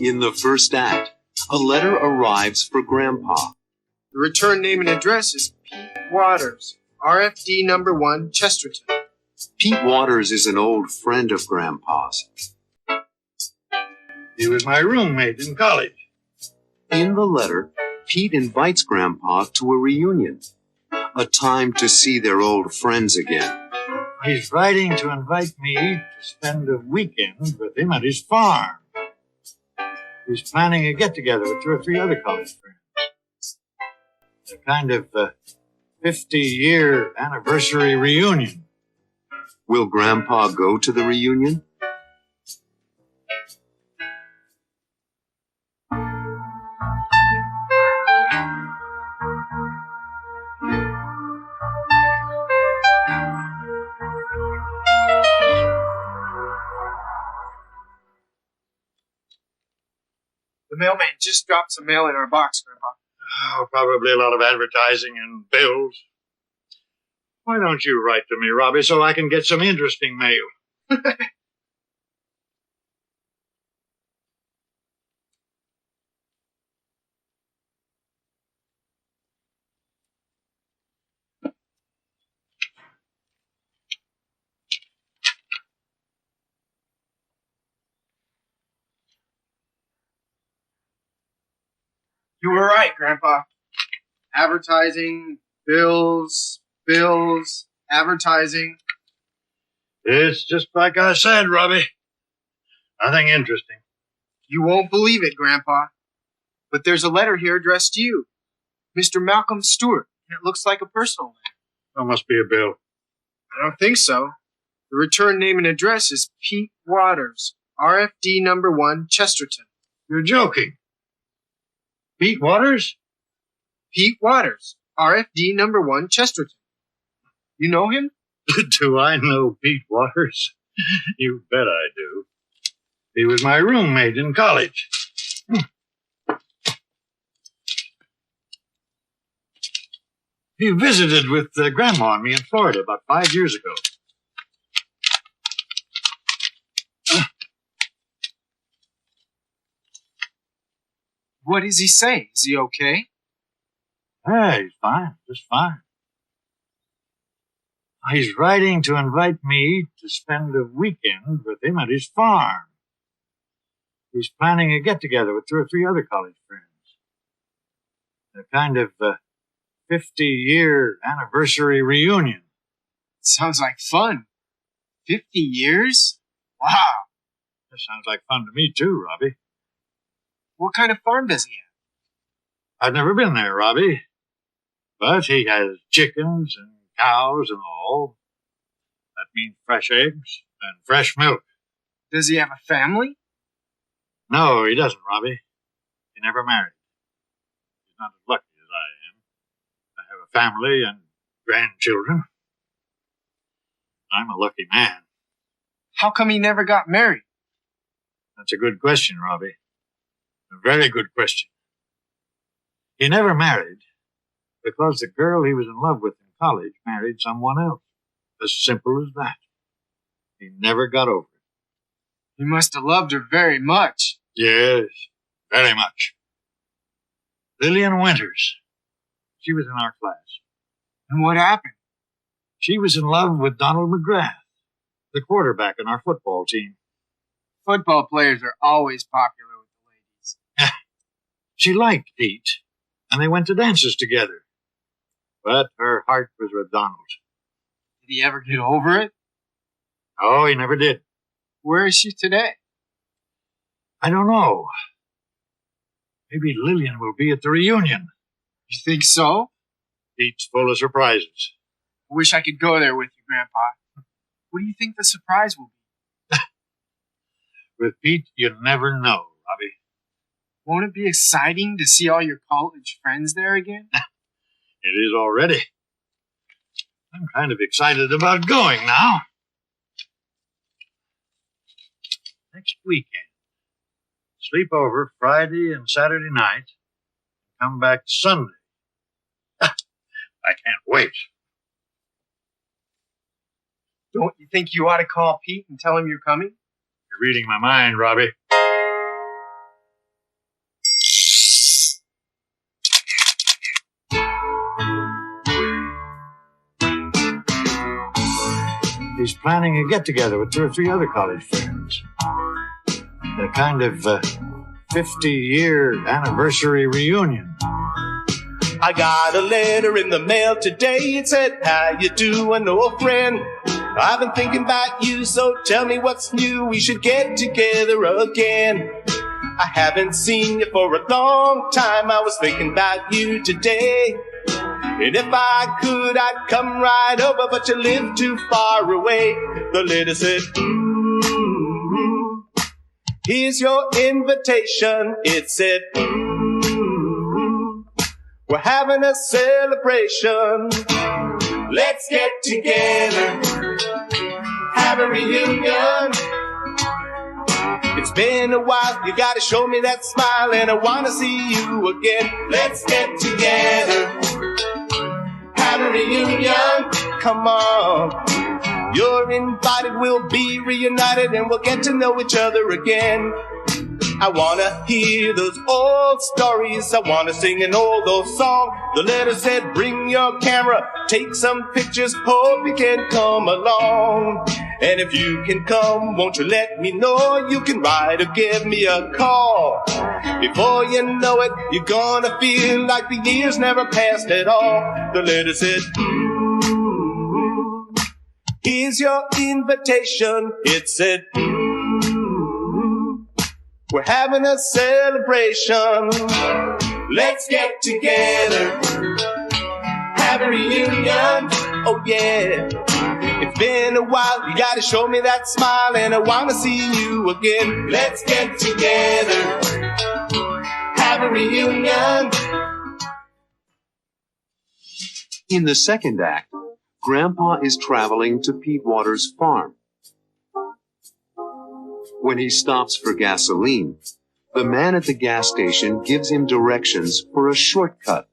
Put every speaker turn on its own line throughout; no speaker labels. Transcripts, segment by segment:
In the first act, a letter arrives for Grandpa.
The return name and address is Pete Waters, RFD number 1, Chesterton.
Pete Waters is an old friend of Grandpa's.
He was my roommate in college.
In the letter, Pete invites Grandpa to a reunion, a time to see their old friends again.
He's writing to invite me to spend a weekend with him at his farm. He's planning a get-together with 2 or 3 other college friends. A kind of 50-year anniversary reunion.
Will Grandpa go to the reunion?
The mailman just dropped some mail in our box, Grandpa.
Oh, probably a lot of advertising and bills. Why don't you write to me, Robbie, so I can get some interesting mail?
You were right, Grandpa. Advertising, bills, advertising.
It's just like I said, Robbie. Nothing interesting.
You won't believe it, Grandpa. But there's a letter here addressed to you. Mr. Malcolm Stewart. And it looks like a personal letter.
There must be a bill.
I don't think so. The return name and address is Pete Waters, RFD number 1, Chesterton.
You're joking. Pete Waters?
Pete Waters, RFD number 1, Chesterton. You know him?
Do I know Pete Waters? You bet I do. He was my roommate in college. He visited with Grandma and me in Florida about 5 years ago.
What does he say? Is he okay?
Hey, he's fine, just fine. He's writing to invite me to spend a weekend with him at his farm. He's planning a get-together with 2 or 3 other college friends. A kind of 50-year anniversary reunion.
Sounds like fun. 50 years? Wow.
That sounds like fun to me too, Robbie.
What kind of farm does he have?
I've never been there, Robbie. But he has chickens and cows and all. That means fresh eggs and fresh milk.
Does he have a family?
No, he doesn't, Robbie. He never married. He's not as lucky as I am. I have a family and grandchildren. I'm a lucky man.
How come he never got married?
That's a good question, Robbie. A very good question. He never married because the girl he was in love with in college married someone else. As simple as that. He never got over it.
He must have loved her very much.
Yes, very much. Lillian Winters. She was in our class.
And what happened?
She was in love with Donald McGrath, the quarterback in our football team.
Football players are always popular with the ladies.
She liked Pete, and they went to dances together. But her heart was with Donald.
Did he ever get over it?
Oh, he never did.
Where is she today?
I don't know. Maybe Lillian will be at the reunion.
You think so?
Pete's full of surprises.
I wish I could go there with you, Grandpa. What do you think the surprise will be?
With Pete, you never know, Robbie.
Won't it be exciting to see all your college friends there again?
It is already. I'm kind of excited about going now. Next weekend. Sleep over Friday and Saturday night. Come back Sunday. I can't wait.
Don't you think you ought to call Pete and tell him you're coming?
You're reading my mind, Robbie. He's planning a get-together with 2 or 3 other college friends. A kind of 50-year anniversary reunion.
I got a letter in the mail today. It said, how you doing, old friend? I've been thinking about you, so tell me what's new. We should get together again. I haven't seen you for a long time. I was thinking about you today. And if I could, I'd come right over, but you live too far away. The letter said, here's your invitation. It said, we're having a celebration. Let's get together, have a reunion. It's been a while, you gotta show me that smile, and I wanna see you again. Let's get together, have a reunion. Come on, you're invited, we'll be reunited, and we'll get to know each other again. I wanna hear those old stories, I wanna sing an old song. The letter said, bring your camera, take some pictures, hope you can come along. And if you can come, won't you let me know? You can write or give me a call. Before you know it, you're gonna feel like the years never passed at all. The letter said, here's your invitation. It said, we're having a celebration. Let's get together, have a reunion. Oh yeah, it's been a while, you gotta show me that smile, and I wanna see you again. Let's get together, have a reunion.
In the second act, Grandpa is traveling to Pete Waters' farm. When he stops for gasoline, the man at the gas station gives him directions for a shortcut,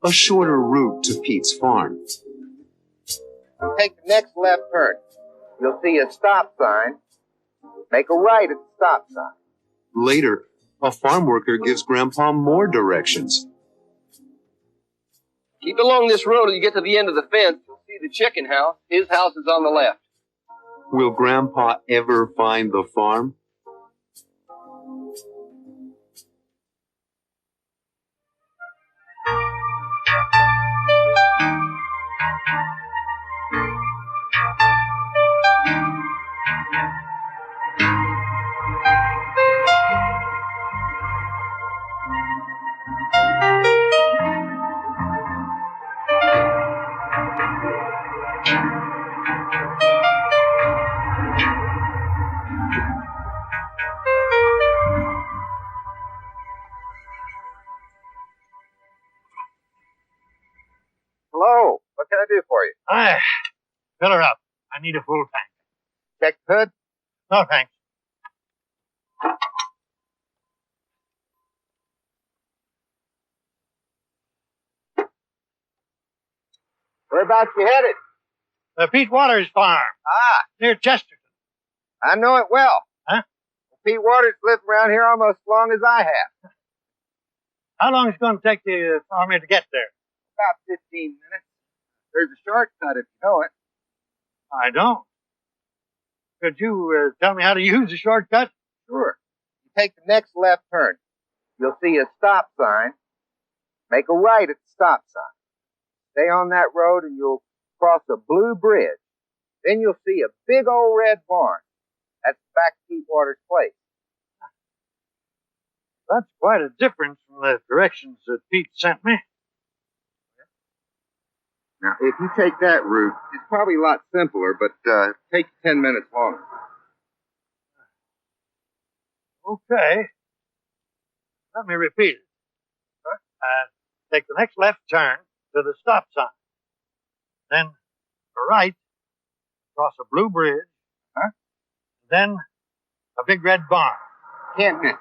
a shorter route to Pete's farm.
Take the next left turn. You'll see a stop sign. Make a right at the stop sign.
Later, a farm worker gives Grandpa more directions.
Keep along this road till you get to the end of the fence. You'll see the chicken house. His house is on the left.
Will Grandpa ever find the farm?
Hello, what can I do for you?
Hi. Fill her up. I need a full tank.
Check the hood?
No, thanks.
Whereabouts you headed?
The Pete Waters farm, near Chesterton.
I know it well.
Huh?
Pete Waters lived around here almost as long as I have.
How long is it going to take for me to get there?
About 15 minutes. There's a shortcut if you know it.
I don't. Could you tell me how to use the shortcut?
Sure. You take the next left turn. You'll see a stop sign. Make a right at the stop sign. Stay on that road and you'll cross a blue bridge. Then you'll see a big old red barn. That's back to Pete Waters' place.
That's quite a difference from the directions that Pete sent me.
Now, if you take that route, it's probably a lot simpler, but take 10 minutes longer.
Okay. Let me repeat it. Take the next left turn to the stop sign. Then a right, across a blue bridge. Then a big red barn.
Can't miss.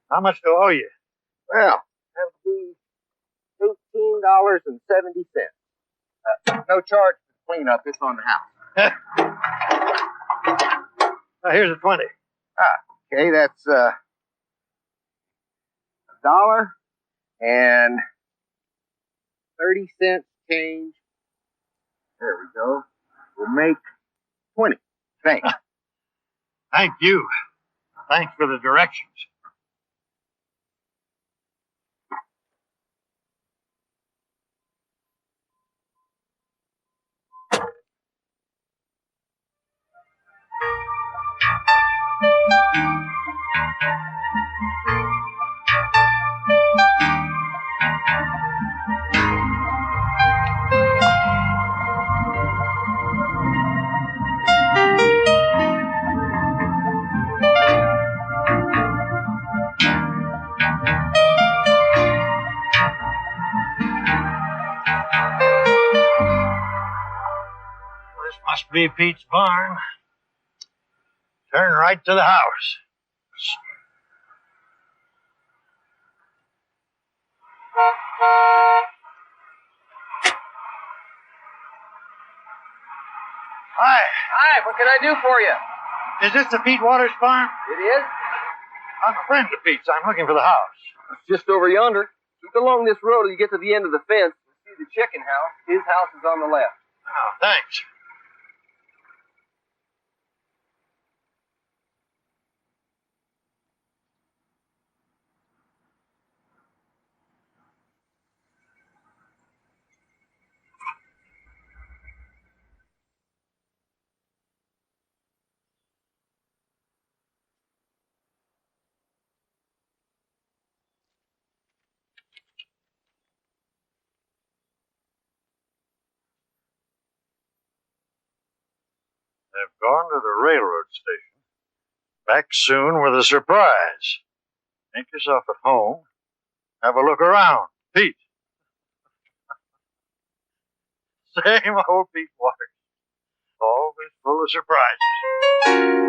How much do I owe you?
Well, that would be $18.70. No charge for cleanup. It's on the house.
Here's a 20.
Okay, that's $1 and 30 cents change There we go. We'll make 20. Thanks.
Thank you. Thanks for the directions. This must be Pete's barn. Turn right to the house. Hi.
Hi, what can I do for you?
Is this the Pete Waters farm?
It is?
I'm a friend of Pete's. I'm looking for the house.
It's just over yonder. Keep along this road till you get to the end of the fence. You'll see the chicken house. His house is on the left.
Oh, thanks. They've gone to the railroad station. Back soon with a surprise. Make yourself at home. Have a look around. Pete. Same old Pete Waters. Always full of surprises.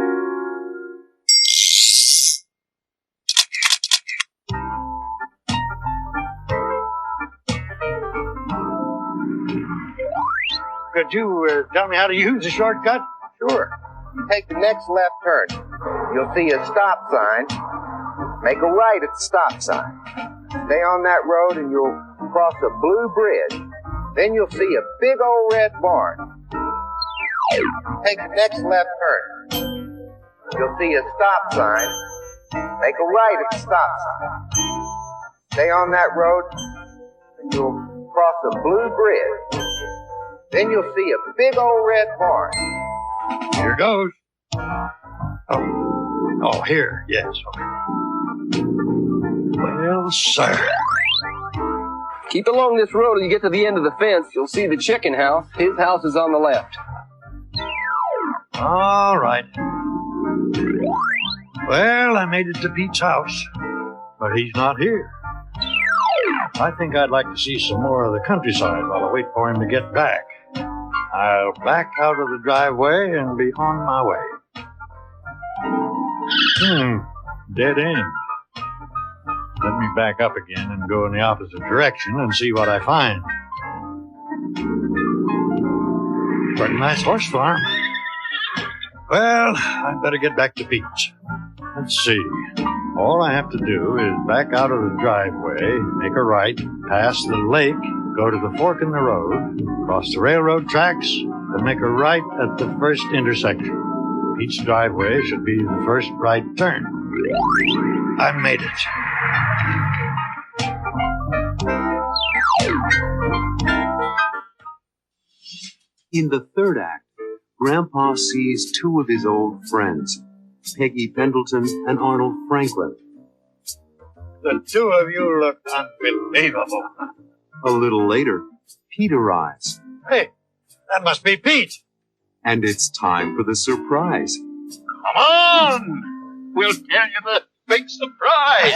Could you tell me how to use the shortcut?
Sure. You take the next left turn. You'll see a stop sign. Make a right at the stop sign. Stay on that road and you'll cross a blue bridge. Then you'll see a big old red barn. Take the next left turn. You'll see a stop sign. Make a right at the stop sign. Stay on that road and you'll cross a blue bridge. Then you'll see a big old red barn.
Here goes. Oh, here. Yes. Okay. Well, sir.
Keep along this road till you get to the end of the fence. You'll see the chicken house. His house is on the left.
All right. Well, I made it to Pete's house, but he's not here. I think I'd like to see some more of the countryside while I wait for him to get back. I'll back out of the driveway and be on my way. Dead end. Let me back up again and go in the opposite direction and see what I find. Pretty nice horse farm. Well, I'd better get back to Pete's. Let's see. All I have to do is back out of the driveway, make a right, pass the lake, go to the fork in the road, cross the railroad tracks, then make a right at the first intersection. Pete's driveway should be the first right turn. I made it.
In the third act, Grandpa sees two of his old friends, Peggy Pendleton and Arnold Franklin.
The two of you look unbelievable.
A little later, Pete arrives,
Hey, that must be Pete.
and it's time for the surprise.
Come on! We'll tell you the big surprise.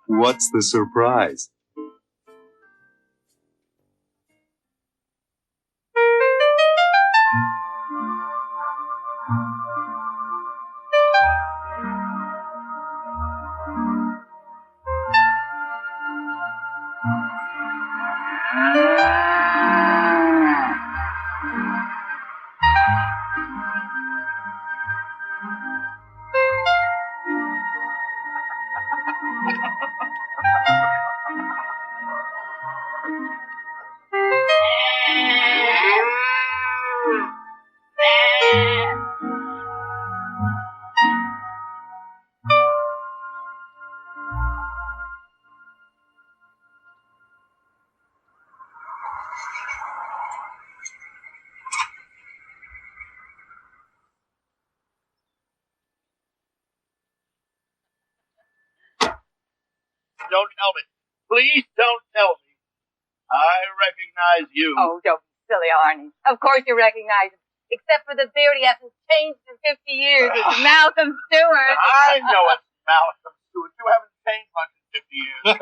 What's the surprise?
Don't tell me. Please don't tell me. I recognize you.
Oh, don't be silly, Arnie. Of course you recognize him. Except for the beard, he hasn't changed in 50 years. It's Malcolm Stewart.
I know it's Malcolm Stewart. You haven't changed much in 50 years.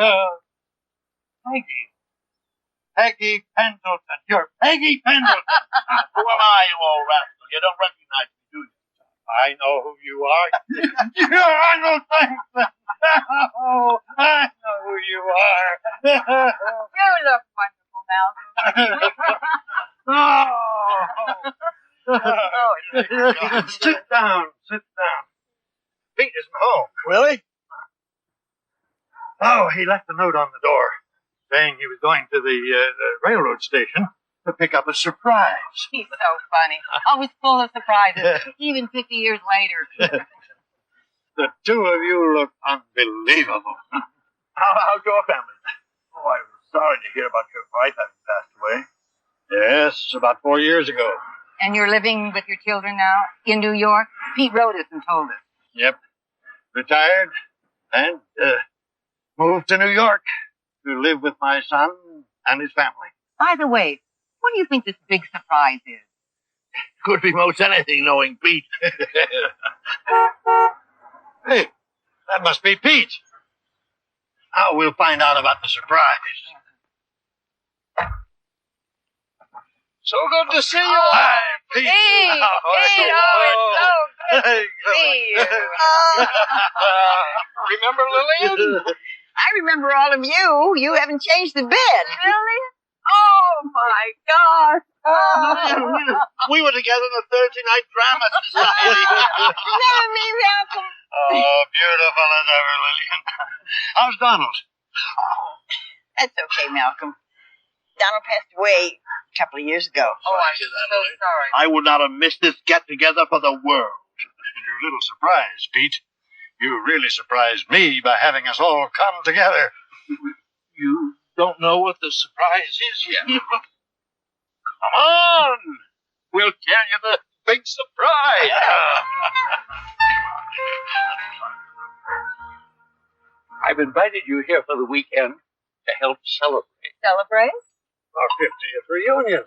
Peggy Pendleton. You're Peggy Pendleton.
Who am I, you old rascal? You don't recognize me, do you?
I know who you are. I know things. Oh, I know who you are.
You look wonderful, Malcolm.
Sit down. Pete isn't home.
Really?
Oh, he left a note on the door saying he was going to the railroad station to pick up a surprise.
He's so funny. Always full of surprises, even 50 years later.
The two of you look unbelievable.
How's your family? Oh, I was sorry to hear about your wife having passed away.
Yes, about 4 years ago.
And you're living with your children now in New York? Pete wrote us and told us.
Yep. Retired and moved to New York to live with my son and his family.
By the way, what do you think this big surprise is?
Could be most anything, knowing Pete.
Hey, that must be Pete. Now we'll find out about the surprise.
So good to see you.
Hi, Pete.
Pete! Pete! Oh, it's so good to see you.
Remember Lillian?
I remember all of you. You haven't changed the bed. Really? Oh, my gosh.
We were together in the Thursday night drama society.
Never me, Malcolm.
Oh, beautiful as ever, Lillian. How's Donald?
That's okay, Malcolm. Donald passed away a couple of years ago.
Oh, I'm so sorry.
I would not have missed this get-together for the world.
You're a little surprised, Pete. You really surprised me by having us all come together.
You don't know what the surprise is yet. Come on! We'll tell you the big surprise. I've invited you here for the weekend to help celebrate.
Celebrate?
Our 50th reunion.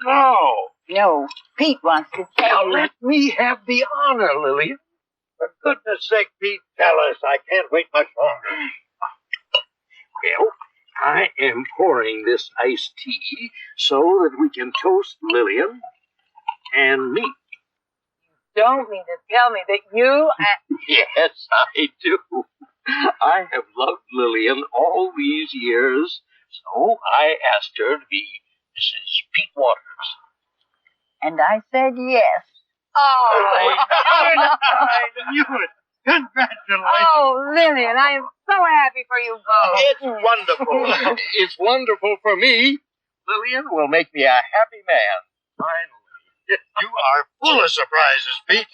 No, Pete wants to
Now
tell you.
let me have the honor, Lillian.
For goodness sake, Pete, tell us. I can't wait much longer.
Well, I am pouring this iced tea so that we can toast Lillian and me.
Don't mean to tell me that you...
Yes, I do. I have loved Lillian all these years, so I asked her to be Mrs. Pete Waters.
And I said yes.
Oh,
I knew it. Congratulations.
oh, Lillian, I am so happy for you both.
It's wonderful. It's wonderful for me. Lillian will make me a happy man. Finally.
You are full of surprises, Pete.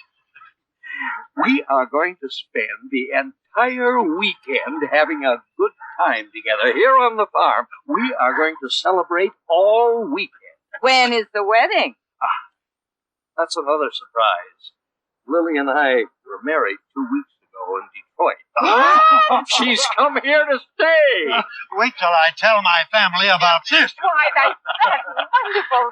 We are going to spend the entire weekend having a good time together here on the farm. We are going to celebrate all weekend.
When is the wedding?
That's another surprise. Lily and I were married 2 weeks ago in Detroit. She's come here to stay.
Wait till I tell my family about this.
Why, that's wonderful.